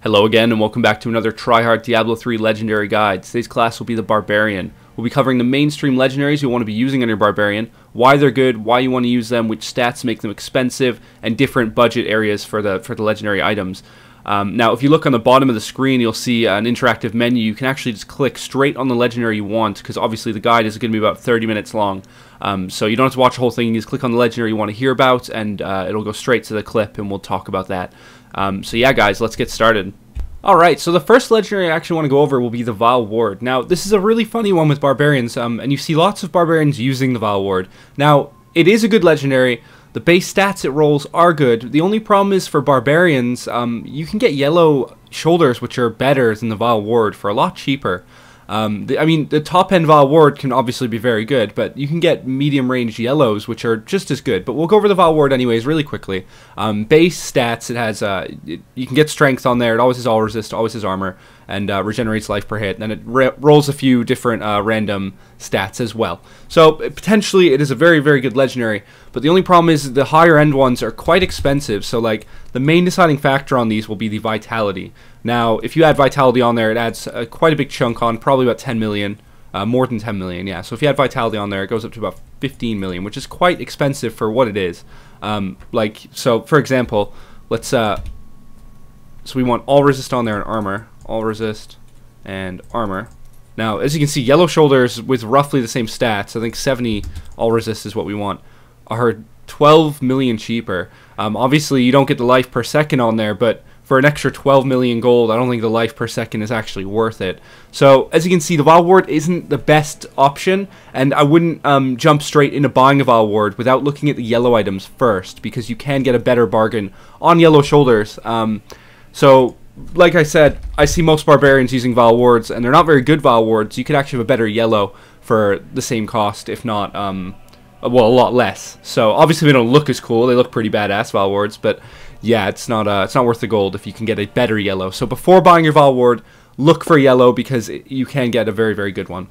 Hello again and welcome back to another TryHard Diablo 3 Legendary Guide. Today's class will be the Barbarian. We'll be covering the mainstream legendaries you want to be using on your Barbarian, why they're good, why you want to use them, which stats make them expensive, and different budget areas for the legendary items. Now if you look on the bottom of the screen you'll see an interactive menu. You can actually just click straight on the legendary you want, because obviously the guide is going to be about 30 minutes long. So you don't have to watch the whole thing. You just click on the legendary you want to hear about and it'll go straight to the clip and we'll talk about that. So yeah guys, let's get started. Alright, so the first legendary I actually want to go over will be the Vile Ward. Now, this is a really funny one with Barbarians, and you see lots of Barbarians using the Vile Ward. Now, it is a good legendary. The base stats it rolls are good. The only problem is for Barbarians, you can get yellow shoulders which are better than the Vile Ward for a lot cheaper. I mean, the top-end Vile Ward can obviously be very good, but you can get medium-range yellows, which are just as good. But we'll go over the Vile Ward anyways really quickly. Base stats, it has, you can get strength on there. It always has all resist, always has armor, and regenerates life per hit. And then it rolls a few different random stats as well. So, potentially, it is a very, very good legendary. But the only problem is the higher-end ones are quite expensive. So, like, the main deciding factor on these will be the Vitality. Now, if you add Vitality on there, it adds quite a big chunk on, probably about 10 million, more than 10 million, yeah. So if you add Vitality on there, it goes up to about 15 million, which is quite expensive for what it is. So for example, let's, so we want all resist on there and armor, all resist and armor. Now, as you can see, yellow shoulders with roughly the same stats, I think 70 all resist is what we want, are 12 million cheaper. Obviously, you don't get the life per second on there, but for an extra 12 million gold, I don't think the life per second is actually worth it. So, as you can see, the Vile Ward isn't the best option, and I wouldn't jump straight into buying a Vile Ward without looking at the yellow items first, because you can get a better bargain on yellow shoulders. So, like I said, I see most Barbarians using Vile Wards, and they're not very good Vile Wards. You could actually have a better yellow for the same cost, if not, well, a lot less. So, obviously they don't look as cool. They look pretty badass, Vile Wards, but yeah, it's not worth the gold if you can get a better yellow. So before buying your Vile Ward, look for yellow, because you can get a very, very good one.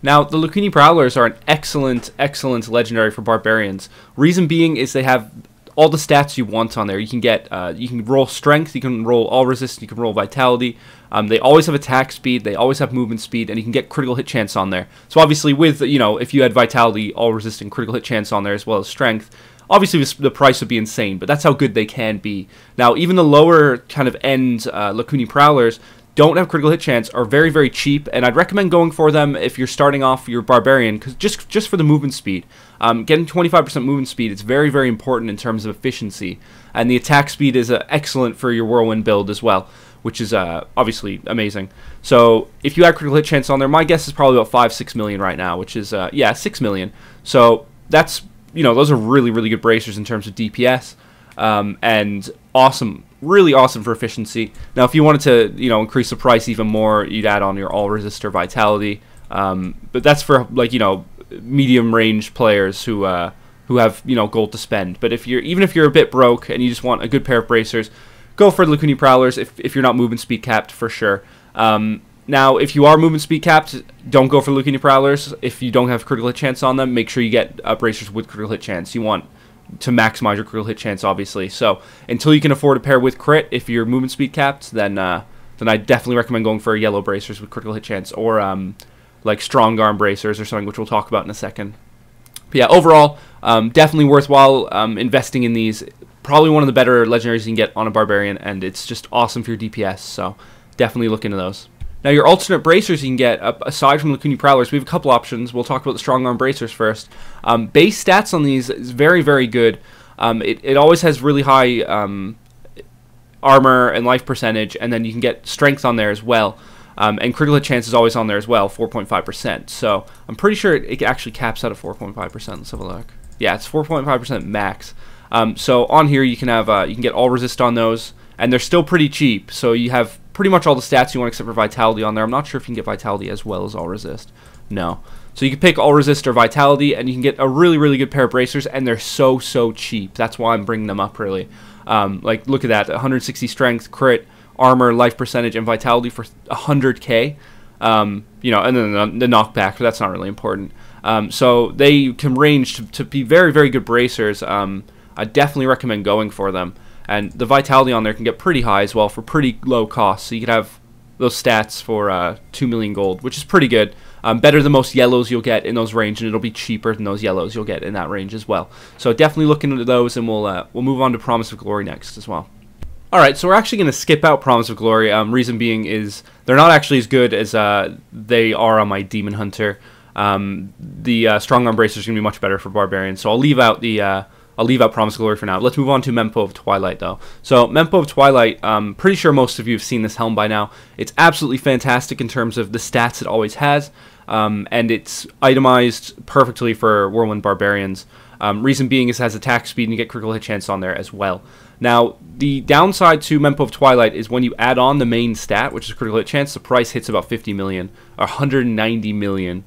Now, the Lashing Prowlers are an excellent, excellent legendary for Barbarians. Reason being is they have all the stats you want on there. You can get, you can roll strength, you can roll all resist, you can roll vitality. They always have attack speed, they always have movement speed, and you can get critical hit chance on there. So obviously with, you know, if you had vitality, all resist, and critical hit chance on there as well as strength, obviously the price would be insane, but that's how good they can be. Now, even the lower kind of end Lashing Prowlers don't have critical hit chance, are very, very cheap, and I'd recommend going for them if you're starting off your Barbarian, because just for the movement speed. Getting 25% movement speed is very, very important in terms of efficiency, and the attack speed is excellent for your Whirlwind build as well, which is obviously amazing. So if you add critical hit chance on there, my guess is probably about 5-6 million right now, which is, yeah, 6 million. So that's, you know, those are really, really good bracers in terms of DPS, and awesome, really awesome for efficiency. Now, if you wanted to, you know, increase the price even more, you'd add on your all resist or vitality, but that's for, like, you know, medium range players who have, you know, gold to spend. But if even if you're a bit broke and you just want a good pair of bracers, go for the Lashing Prowlers if you're not movement speed capped, for sure. Now, if you are movement speed capped, don't go for Lashing Prowlers. If you don't have critical hit chance on them, make sure you get bracers with critical hit chance. You want to maximize your critical hit chance, obviously. So until you can afford a pair with crit, if you're movement speed capped, then I definitely recommend going for yellow bracers with critical hit chance, or like strong arm bracers or something, which we'll talk about in a second. But yeah, overall, definitely worthwhile investing in these. Probably one of the better legendaries you can get on a Barbarian, and it's just awesome for your DPS. So definitely look into those. Now, your alternate bracers you can get, aside from the Lashing Prowlers, we have a couple options. We'll talk about the strong arm bracers first. Base stats on these is very, very good. It always has really high armor and life percentage, and then you can get strength on there as well. And critical hit chance is always on there as well, 4.5%. So I'm pretty sure it actually caps out at 4.5%. Let's have a look. Yeah, it's 4.5% max. So on here you can have you can get all resist on those, and they're still pretty cheap. So you have pretty much all the stats you want except for vitality on there. I'm not sure if you can get vitality as well as all resist. No. So you can pick all resist or vitality, and you can get a really, really good pair of bracers, and they're so, so cheap. That's why I'm bringing them up, really. Like, look at that, 160 strength, crit, armor, life percentage, and vitality for 100k. You know, and then the knockback, but that's not really important. So they can range to be very, very good bracers. I definitely recommend going for them. And the vitality on there can get pretty high as well for pretty low cost. So you could have those stats for 2 million gold, which is pretty good. Better than most yellows you'll get in those range, and it'll be cheaper than those yellows you'll get in that range as well. So definitely look into those, and we'll move on to Promise of Glory next as well. Alright, so we're actually going to skip out Promise of Glory. Reason being is they're not actually as good as they are on my Demon Hunter. The Strong Arm Bracer is going to be much better for Barbarian, so I'll leave out Promise of Glory for now. Let's move on to Mempo of Twilight, though. So, Mempo of Twilight, pretty sure most of you have seen this helm by now. It's absolutely fantastic in terms of the stats it always has, and it's itemized perfectly for Whirlwind Barbarians. Reason being is it has attack speed, and you get critical hit chance on there as well. Now, the downside to Mempo of Twilight is when you add on the main stat, which is critical hit chance, the price hits about 50 million, or 190 million.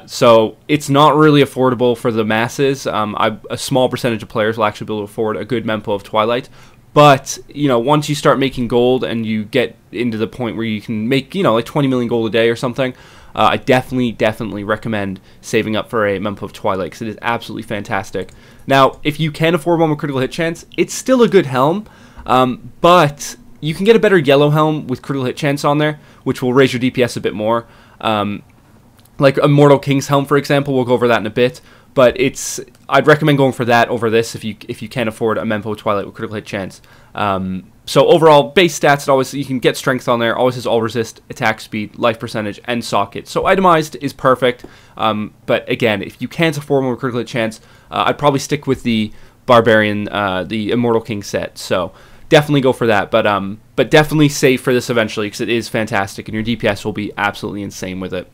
So it's not really affordable for the masses. A small percentage of players will actually be able to afford a good Mempo of Twilight. But, you know, once you start making gold and you get into the point where you can make, you know, like 20 million gold a day or something, I definitely recommend saving up for a Mempo of Twilight, because it is absolutely fantastic. Now, if you can afford one with critical hit chance, it's still a good helm, but you can get a better yellow helm with critical hit chance on there, which will raise your DPS a bit more. Like Immortal King's helm, for example, we'll go over that in a bit. But I'd recommend going for that over this if you can't afford a Mempo of Twilight with critical hit chance. So overall, base stats, you can get strength on there. Always has all resist, attack speed, life percentage, and socket. So itemized is perfect. But again, if you can't afford one with critical hit chance, I'd probably stick with the Barbarian, the Immortal King set. So definitely go for that. But definitely save for this eventually, because it is fantastic, and your DPS will be absolutely insane with it.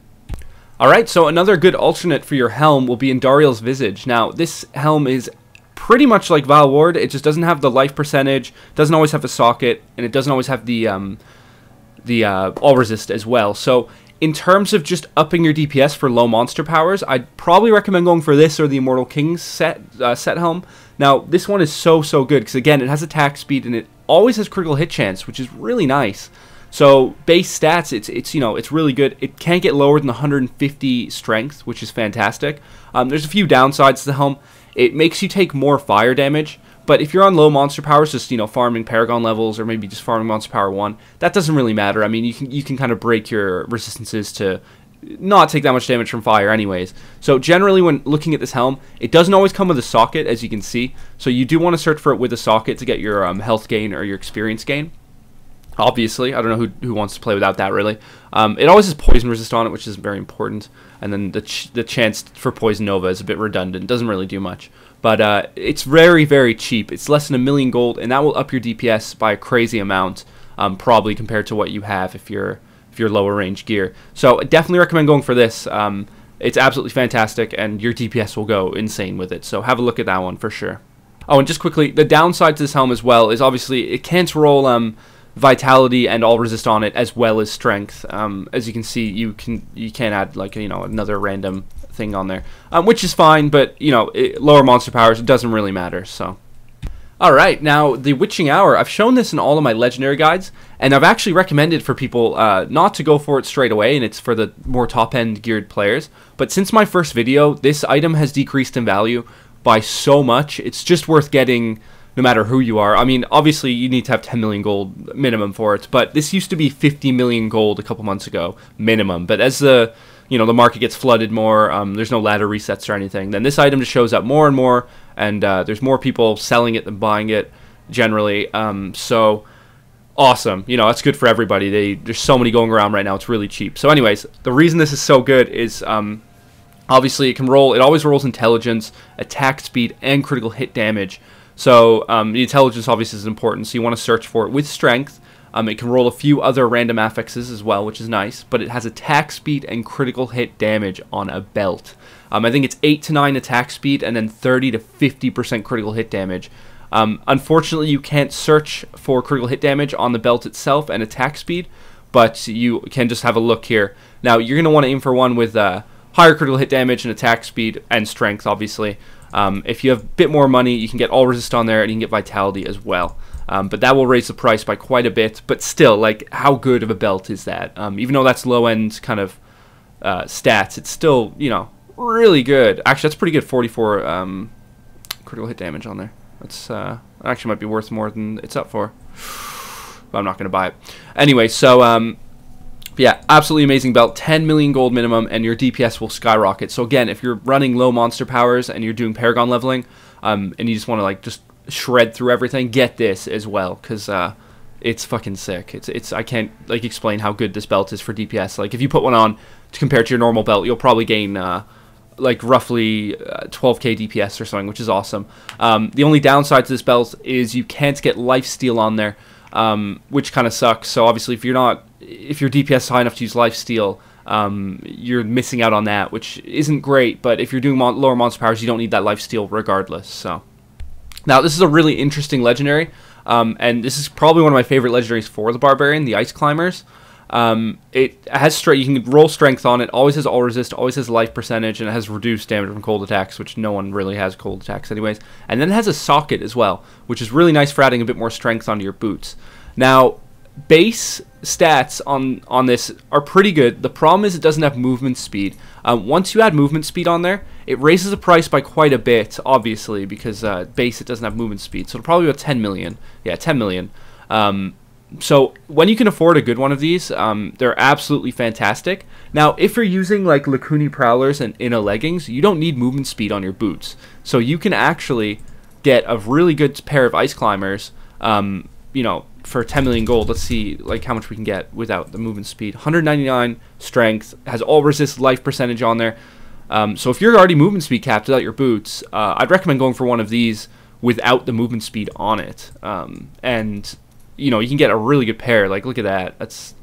Alright, so another good alternate for your helm will be Andariel's Visage. Now, this helm is pretty much like Vile Ward. It just doesn't have the life percentage, doesn't always have a socket, and it doesn't always have the all resist as well. So, in terms of just upping your DPS for low monster powers, I'd probably recommend going for this or the Immortal King set helm. Now, this one is so good, because again, it has attack speed, and it always has critical hit chance, which is really nice. So base stats, it's really good. It can't get lower than 150 strength, which is fantastic. There's a few downsides to the helm. It makes you take more fire damage, but if you're on low monster powers, just farming Paragon levels or maybe just farming monster power 1, that doesn't really matter. I mean, you can kind of break your resistances to not take that much damage from fire anyways. So generally when looking at this helm, it doesn't always come with a socket, as you can see. So you do want to search for it with a socket to get your health gain or your experience gain. Obviously, I don't know who wants to play without that, really. It always has poison resist on it, which is very important. And then the chance for Poison Nova is a bit redundant. Doesn't really do much. But it's very cheap. It's less than 1 million gold, and that will up your DPS by a crazy amount, probably compared to what you have if you're lower range gear. So I definitely recommend going for this. It's absolutely fantastic, and your DPS will go insane with it. So have a look at that one for sure. Oh, and just quickly, the downside to this helm as well is obviously it can't roll vitality and all resist on it, as well as strength. As you can see, you can add like another random thing on there, which is fine, but lower monster powers, it doesn't really matter. So alright, now the Witching Hour, I've shown this in all of my legendary guides, and I've actually recommended for people not to go for it straight away, and it's for the more top end geared players. But since my first video, this item has decreased in value by so much. It's just worth getting no matter who you are. I mean, obviously you need to have 10 million gold minimum for it, but this used to be 50 million gold a couple months ago minimum. But as the market gets flooded more, there's no ladder resets or anything, then this item just shows up more and more, and there's more people selling it than buying it generally. So awesome, that's good for everybody. There's so many going around right now. It's really cheap. So anyways, the reason this is so good is obviously it always rolls intelligence, attack speed, and critical hit damage. So the intelligence obviously is important, so you want to search for it with strength. It can roll a few other random affixes as well, which is nice, but it has attack speed and critical hit damage on a belt. I think it's 8 to 9 attack speed and then 30 to 50% critical hit damage. Unfortunately, you can't search for critical hit damage on the belt itself and attack speed, but you can just have a look here. Now, you're going to want to aim for one with higher critical hit damage and attack speed and strength, obviously. If you have a bit more money, you can get all resist on there, and you can get vitality as well. But that will raise the price by quite a bit. But still, like, how good of a belt is that? Even though that's low-end kind of stats, it's still, really good. Actually, that's pretty good, 44 critical hit damage on there. It's actually might be worth more than it's up for. But I'm not going to buy it. Anyway, so yeah, absolutely amazing belt. 10 million gold minimum, and your DPS will skyrocket. So again, if you're running low monster powers and you're doing Paragon leveling, and you just want to like just shred through everything, get this as well, because it's fucking sick. It's I can't like explain how good this belt is for DPS. Like if you put one on to compare to your normal belt, you'll probably gain like roughly 12k DPS or something, which is awesome. The only downside to this belt is you can't get lifesteal on there, which kind of sucks. So obviously if your DPS is high enough to use lifesteal, you're missing out on that, which isn't great. But if you're doing lower monster powers, you don't need that lifesteal regardless. So now this is a really interesting legendary, and this is probably one of my favorite legendaries for the Barbarian, the Ice Climbers. It has you can roll strength on it, always has all resist, always has life percentage, and it has reduced damage from cold attacks, which no one really has cold attacks anyways. And then it has a socket as well, which is really nice for adding a bit more strength onto your boots. Now, base stats on this are pretty good. The problem is it doesn't have movement speed. Once you add movement speed on there, it raises the price by quite a bit, obviously, because base it doesn't have movement speed. So it'll probably be about 10 million. Yeah, 10 million. So when you can afford a good one of these, they're absolutely fantastic. Now, if you're using like Lashing Prowlers and Inner Leggings, you don't need movement speed on your boots. So you can actually get a really good pair of Ice Climbers, you know, for 10 million gold. Let's see like how much we can get without the movement speed. 199 strength, has all resist life percentage on there. So if you're already movement speed capped without your boots, I'd recommend going for one of these without the movement speed on it. And you know, you can get a really good pair. Like, look at that. That's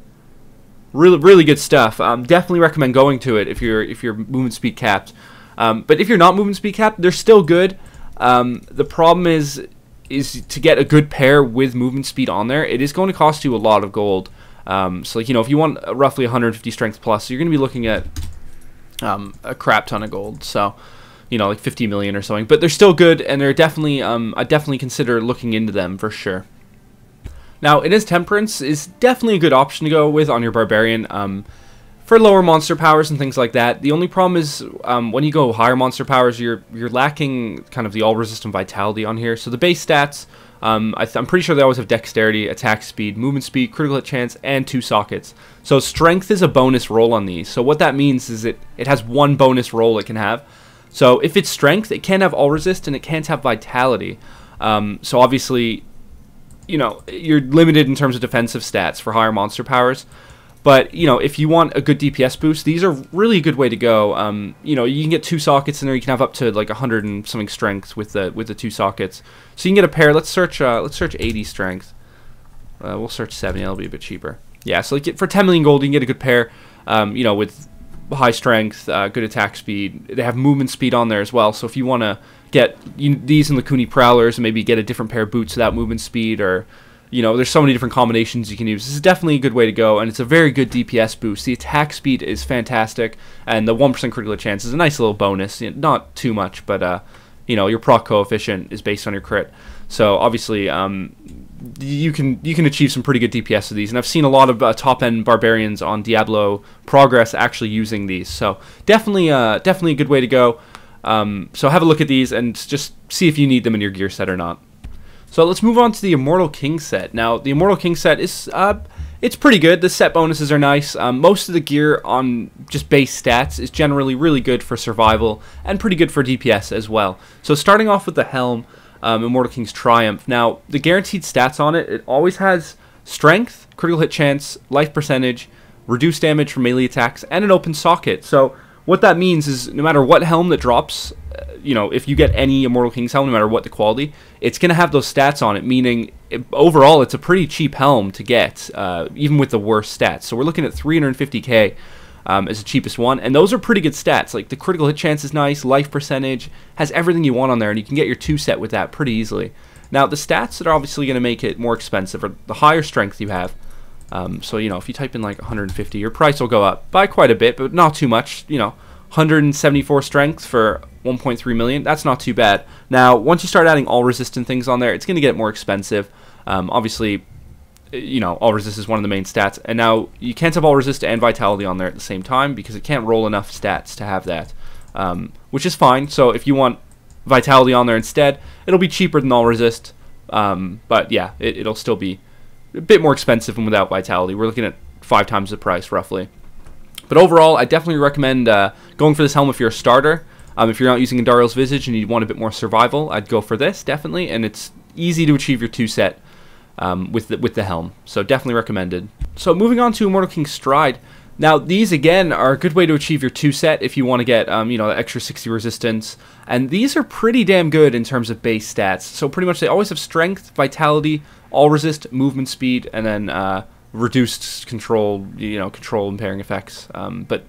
really good stuff. Definitely recommend going to it if you're movement speed capped. But if you're not movement speed capped, they're still good. The problem is to get a good pair with movement speed on there, it is going to cost you a lot of gold. So like, you know, if you want roughly 150 strength plus, you're going to be looking at a crap ton of gold. So, you know, like 50 million or something. But they're still good, and they're definitely I definitely consider looking into them for sure. Now, it is Temperance is definitely a good option to go with on your Barbarian for lower monster powers and things like that. The only problem is when you go higher monster powers, you're lacking kind of the all-resistant vitality on here. So the base stats, I'm pretty sure they always have dexterity, attack speed, movement speed, critical hit chance, and 2 sockets. So strength is a bonus roll on these. So what that means is it has one bonus roll it can have. So if it's strength, it can't have all resist and it can't have vitality. So obviously, you know, you're limited in terms of defensive stats for higher monster powers. But, you know, if you want a good DPS boost, these are really a good way to go. You know, you can get 2 sockets in there. You can have up to like 100 and something strength with the 2 sockets. So you can get a pair. Let's search 80 strength. We'll search 70. That'll be a bit cheaper. Yeah, so like for 10 million gold, you can get a good pair. You know, with high strength, good attack speed. They have movement speed on there as well. So if you want to get these and Lashing Prowlers and maybe get a different pair of boots without movement speed, or, you know, there's so many different combinations you can use. This is definitely a good way to go, and it's a very good DPS boost. The attack speed is fantastic, and the 1% critical hit chance is a nice little bonus. You know, not too much, but, you know, your proc coefficient is based on your crit. So, obviously, you can achieve some pretty good DPS with these, and I've seen a lot of top-end Barbarians on Diablo Progress actually using these. So, definitely a good way to go. So have a look at these and just see if you need them in your gear set or not. So let's move on to the Immortal King set. Now, the Immortal King set is it's pretty good. The set bonuses are nice. Most of the gear on just base stats is generally really good for survival and pretty good for DPS as well. So starting off with the helm, Immortal King's Triumph. Now, the guaranteed stats on it, it always has strength, critical hit chance, life percentage, reduced damage from melee attacks, and an open socket. So what that means is no matter what helm that drops, you know, if you get any Immortal King's helm, no matter what the quality, it's going to have those stats on it, meaning overall it's a pretty cheap helm to get, even with the worst stats. So we're looking at 350k as the cheapest one, and those are pretty good stats. Like the critical hit chance is nice, life percentage, has everything you want on there, and you can get your 2 set with that pretty easily. Now, the stats that are obviously going to make it more expensive are the higher strength you have. So, you know, if you type in like 150, your price will go up by quite a bit, but not too much. You know, 174 strength for 1.3 million, that's not too bad. Now, once you start adding all resistant things on there, it's going to get more expensive. Obviously, you know, all resist is one of the main stats, and now you can't have all resist and vitality on there at the same time because it can't roll enough stats to have that, which is fine. So if you want Vitality on there instead, it'll be cheaper than All Resist. But yeah, it'll still be a bit more expensive than without Vitality. We're looking at 5 times the price, roughly. But overall, I definitely recommend going for this helm if you're a starter. If you're not using Andariel's Visage and you want a bit more survival, I'd go for this, definitely. And it's easy to achieve your 2 set with the helm. So definitely recommended. So moving on to Immortal King Stride. Now, these, again, are a good way to achieve your 2 set if you want to get, you know, the extra 60 resistance. And these are pretty damn good in terms of base stats. So pretty much they always have strength, vitality, all resist, movement speed, and then reduced control, you know, control impairing effects. But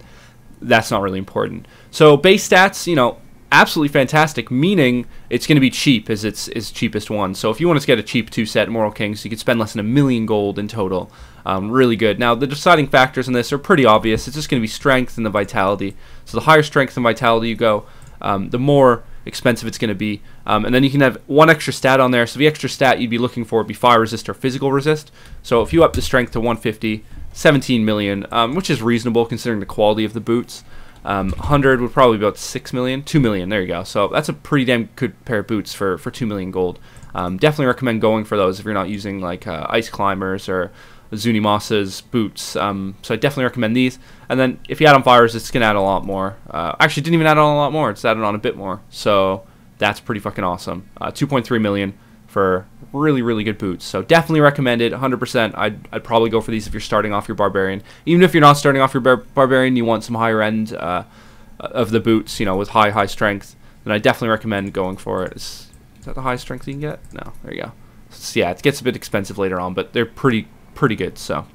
that's not really important. So base stats, you know, absolutely fantastic, meaning it's going to be cheap as its cheapest one. So if you want to get a cheap 2 set Immortal King, so you could spend less than 1,000,000 gold in total. Really good. Now, the deciding factors in this are pretty obvious. It's just going to be strength and the vitality. So the higher strength and vitality you go, the more expensive it's going to be. And then you can have 1 extra stat on there. So the extra stat you'd be looking for would be fire resist or physical resist. So if you up the strength to 150, 17 million, which is reasonable considering the quality of the boots. 100 would probably be about 6 million, 2 million, there you go. So that's a pretty damn good pair of boots for 2 million gold. Definitely recommend going for those if you're not using like Ice Climbers or Zunimasa's boots. So I definitely recommend these. And then if you add on fires, it's going to add a lot more. Actually, didn't even add on a lot more. It's added on a bit more. So that's pretty fucking awesome. 2.3 million for really, really good boots. So definitely recommend it, 100%. I'd probably go for these if you're starting off your Barbarian. Even if you're not starting off your Barbarian, you want some higher end of the boots, you know, with high strength, then I definitely recommend going for it. Is that the highest strength you can get? No, there you go. So yeah, it gets a bit expensive later on, but they're pretty good. So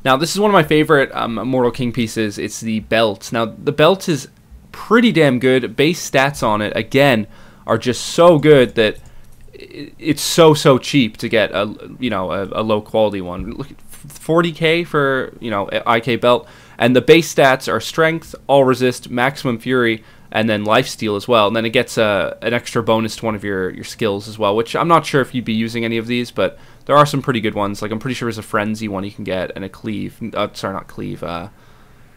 now this is one of my favorite Immortal King pieces. It's the belt. Now the belt is pretty damn good. Base stats on it again are just so good that it's so cheap to get a low quality one. Look at 40k for, you know, IK belt, and the base stats are strength, all resist, maximum fury, and then lifesteal as well. And then it gets an extra bonus to one of your skills as well, which I'm not sure if you'd be using any of these, but there are some pretty good ones. Like I'm pretty sure there's a frenzy one you can get, and a cleave. Sorry, not cleave.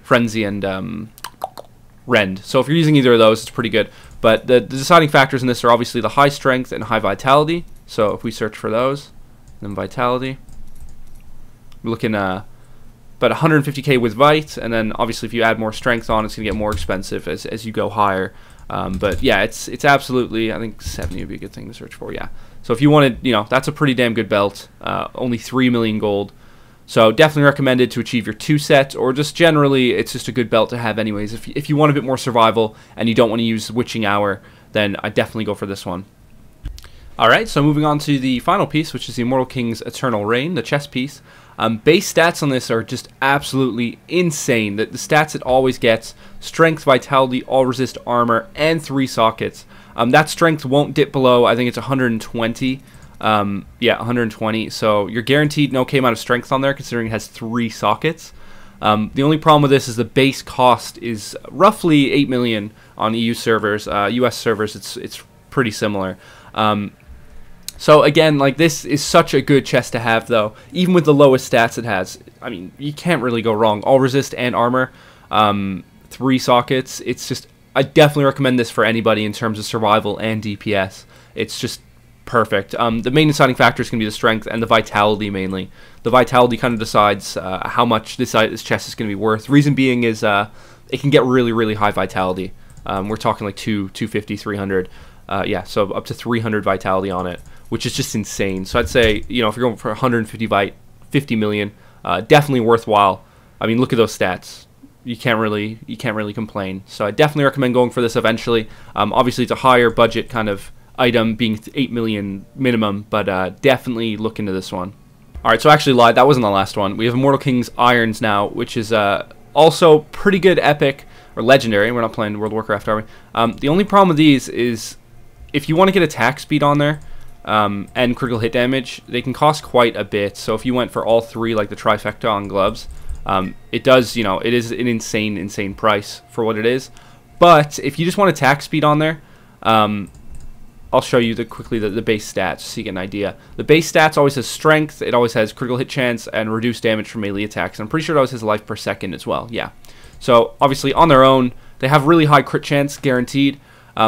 Frenzy and rend. So if you're using either of those, it's pretty good. But the deciding factors in this are obviously the high strength and high vitality. So if we search for those, then vitality, we're looking about 150k with Vite, and then obviously if you add more strength on, it's going to get more expensive as you go higher. But yeah, it's absolutely, I think 70 would be a good thing to search for, yeah. So if you wanted, you know, that's a pretty damn good belt, only 3 million gold. So definitely recommended to achieve your 2 sets, or just generally, it's just a good belt to have anyways. If you want a bit more survival and you don't want to use Witching Hour, then I definitely go for this one. Alright, so moving on to the final piece, which is the Immortal King's Eternal Reign, the chest piece. Base stats on this are just absolutely insane. The stats it always gets: strength, vitality, all resist, armor, and 3 sockets. That strength won't dip below, I think it's 120. Yeah, 120. So you're guaranteed an okay amount of strength on there, considering it has 3 sockets. The only problem with this is the base cost is roughly 8 million on EU servers. US servers, it's pretty similar. So again, like, this is such a good chest to have, though. Even with the lowest stats it has, I mean, you can't really go wrong. All resist and armor, 3 sockets. It's just, I definitely recommend this for anybody in terms of survival and DPS. It's just perfect. The main deciding factor is going to be the strength and the vitality mainly. The vitality kind of decides how much this chest is going to be worth. Reason being is it can get really high vitality. We're talking like 250, 300. Yeah, so up to 300 vitality on it, which is just insane. So I'd say, you know, if you're going for 150 vite, 50 million, definitely worthwhile. I mean, look at those stats. You can't really complain. So I definitely recommend going for this eventually. Obviously, it's a higher budget kind of item, being 8 million minimum, but definitely look into this one. Alright, so I actually lied, that wasn't the last one. We have Immortal King's Irons now, which is also pretty good epic, or legendary. We're not playing World of Warcraft, are we? The only problem with these is, if you want to get attack speed on there, and critical hit damage, they can cost quite a bit. So if you went for all 3, like the trifecta on gloves, it does, you know, it is an insane price for what it is. But if you just want attack speed on there, I'll show you quickly the base stats so you get an idea. The base stats always has strength, it always has critical hit chance, and reduced damage from melee attacks. And I'm pretty sure it always has life per second as well, yeah. So obviously on their own, they have really high crit chance, guaranteed.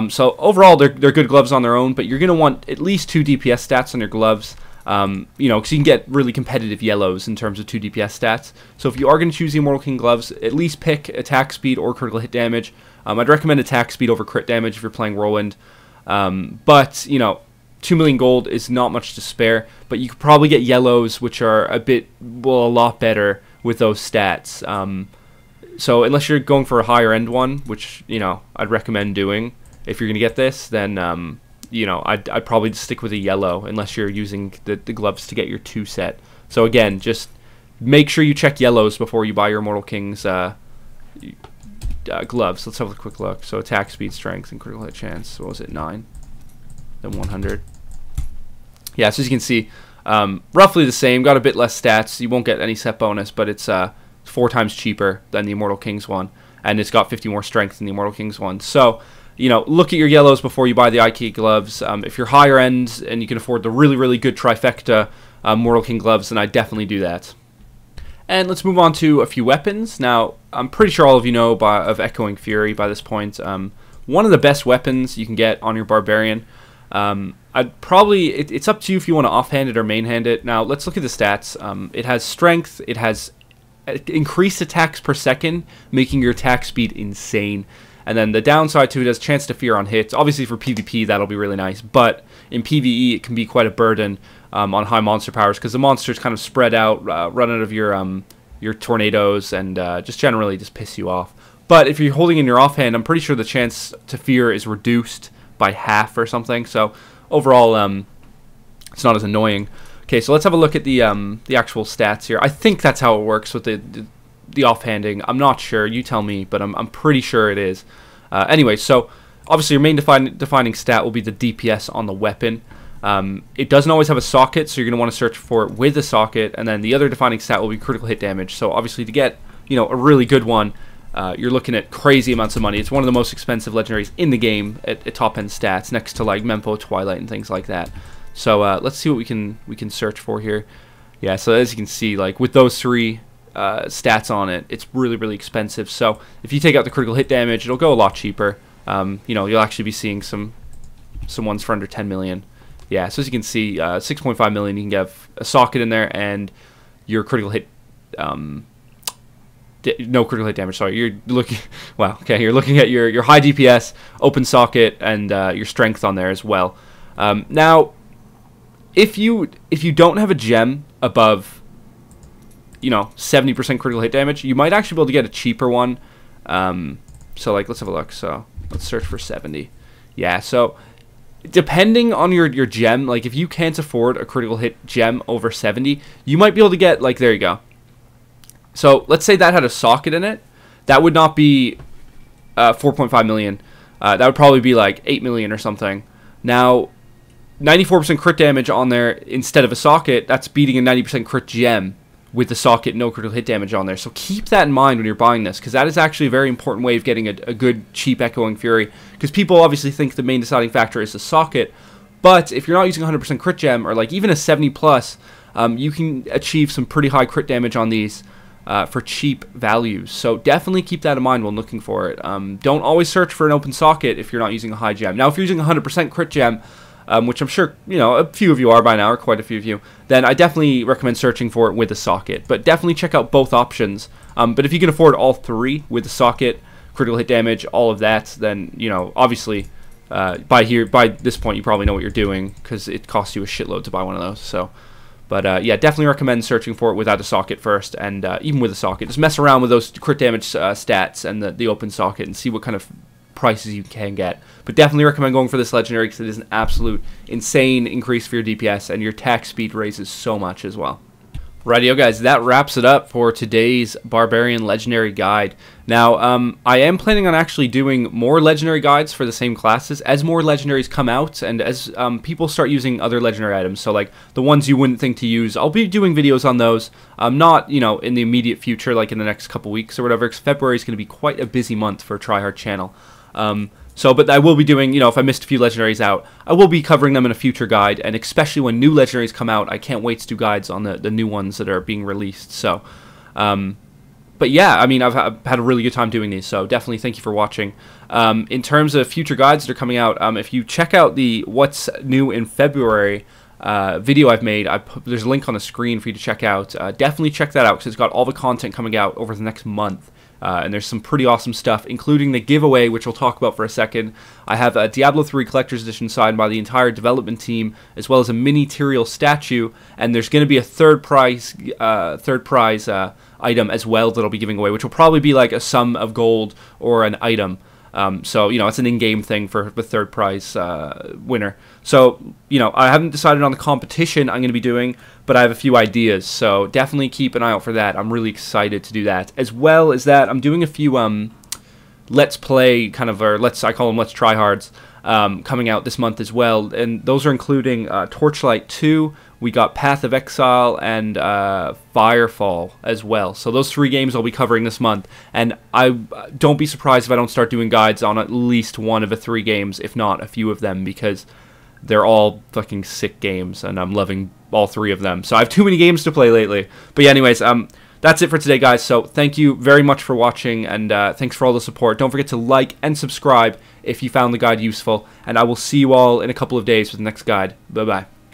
So overall, they're good gloves on their own, but you're going to want at least 2 DPS stats on your gloves, you know, because you can get really competitive yellows in terms of 2 DPS stats. So if you are going to choose the Immortal King gloves, at least pick attack speed or critical hit damage. I'd recommend attack speed over crit damage if you're playing Whirlwind. But, you know, 2 million gold is not much to spare, but you could probably get yellows, which are a lot better with those stats. So unless you're going for a higher end one, which, you know, I'd recommend doing if you're going to get this, then, you know, I'd probably stick with a yellow unless you're using the gloves to get your 2 set. So again, just make sure you check yellows before you buy your Immortal King's gloves. Let's have a quick look. So attack, speed, strength, and critical hit chance. What was it? 9? Then 100. Yeah, so as you can see, roughly the same. Got a bit less stats. You won't get any set bonus, but it's 4 times cheaper than the Immortal King's one, and it's got 50 more strength than the Immortal King's one. So, you know, look at your yellows before you buy the IK gloves. If you're higher end and you can afford the really good trifecta Immortal King gloves, then I definitely do that. And let's move on to a few weapons. Now, I'm pretty sure all of you know of Echoing Fury by this point. One of the best weapons you can get on your Barbarian. I'd probably, it's up to you if you want to offhand it or mainhand it. Now, let's look at the stats. It has strength, it has increased attacks per second, making your attack speed insane. And then the downside to it is chance to fear on hits. Obviously for PvP that'll be really nice, but in PvE it can be quite a burden on high monster powers, because the monsters kind of spread out, run out of your tornadoes, and just generally just piss you off. But if you're holding in your offhand, I'm pretty sure the chance to fear is reduced by half or something. So overall, it's not as annoying. Okay, so let's have a look at the actual stats here. I think that's how it works with the offhanding. I'm not sure. You tell me, but I'm pretty sure it is. Anyway, so obviously your main defining stat will be the DPS on the weapon. It doesn't always have a socket, so you're going to want to search for it with a socket, and then the other defining stat will be critical hit damage. So obviously to get, you know, a really good one, you're looking at crazy amounts of money. It's one of the most expensive legendaries in the game at top end stats, next to like Mempo of Twilight and things like that. So let's see what we can search for here. Yeah, so as you can see, like with those 3 stats on it, it's really expensive. So if you take out the critical hit damage, it'll go a lot cheaper. You know, you'll actually be seeing some ones for under 10 million. Yeah, so as you can see, 6.5 million, you can get a socket in there, and your critical hit, no critical hit damage, sorry, you're looking, well, okay, you're looking at your high DPS, open socket, and your strength on there as well. Now, if you don't have a gem above, you know, 70% critical hit damage, you might actually be able to get a cheaper one. So like, let's have a look. So let's search for 70. Yeah, so depending on your gem, like if you can't afford a critical hit gem over 70, you might be able to get, like, there you go. So let's say that had a socket in it. That would not be 4.5 million. That would probably be like 8 million or something. Now, 94% crit damage on there instead of a socket, that's beating a 90% crit gem with the socket, no critical hit damage on there. So keep that in mind when you're buying this, because that is actually a very important way of getting a good, cheap Echoing Fury, because people obviously think the main deciding factor is the socket, but if you're not using 100% crit gem, or like even a 70 plus, you can achieve some pretty high crit damage on these for cheap values. So definitely keep that in mind when looking for it. Don't always search for an open socket if you're not using a high gem. Now, if you're using 100% crit gem, which I'm sure, you know, a few of you are by now, or quite a few of you, then I definitely recommend searching for it with a socket. But definitely check out both options. But if you can afford all 3 with the socket, critical hit damage, all of that, then, you know, obviously, by this point, you probably know what you're doing, because it costs you a shitload to buy one of those. So, but yeah, definitely recommend searching for it without a socket first, and even with a socket, just mess around with those crit damage stats and the open socket and see what kind of prices you can get. But definitely recommend going for this legendary, because it is an absolute insane increase for your DPS, and your attack speed raises so much as well. Rightio guys, that wraps it up for today's Barbarian Legendary Guide. Now, I am planning on actually doing more Legendary Guides for the same classes as more Legendaries come out, and as people start using other Legendary items, so like the ones you wouldn't think to use, I'll be doing videos on those, not, you know, in the immediate future, like in the next couple weeks or whatever, because February is going to be quite a busy month for TryHard channel. But I will be doing, you know, if I missed a few legendaries out, I will be covering them in a future guide, and especially when new legendaries come out, I can't wait to do guides on the new ones that are being released. So, But yeah, I mean, I've had a really good time doing these, so definitely thank you for watching. In terms of future guides that are coming out, if you check out the What's New in February video I've made, there's a link on the screen for you to check out. Definitely check that out, because it's got all the content coming out over the next month. And there's some pretty awesome stuff, including the giveaway, which we'll talk about for a second. I have a Diablo 3 Collector's Edition signed by the entire development team, as well as a mini Tyrael statue, and there's going to be a third prize item as well that I'll be giving away, which will probably be like a sum of gold or an item. So, you know, it's an in-game thing for the third prize winner. So, you know, I haven't decided on the competition I'm going to be doing, but I have a few ideas. So definitely keep an eye out for that. I'm really excited to do that. As well as that, I'm doing a few Let's Play kind of, or I call them Let's TryHards, coming out this month as well. And those are including Torchlight 2, we got Path of Exile, and Firefall as well. So those 3 games I'll be covering this month. And I don't be surprised if I don't start doing guides on at least one of the 3 games, if not a few of them, because they're all fucking sick games, and I'm loving all 3 of them. So I have too many games to play lately. But yeah, anyways, that's it for today, guys. So thank you very much for watching, and thanks for all the support. Don't forget to like and subscribe if you found the guide useful, and I will see you all in a couple of days with the next guide. Bye-bye.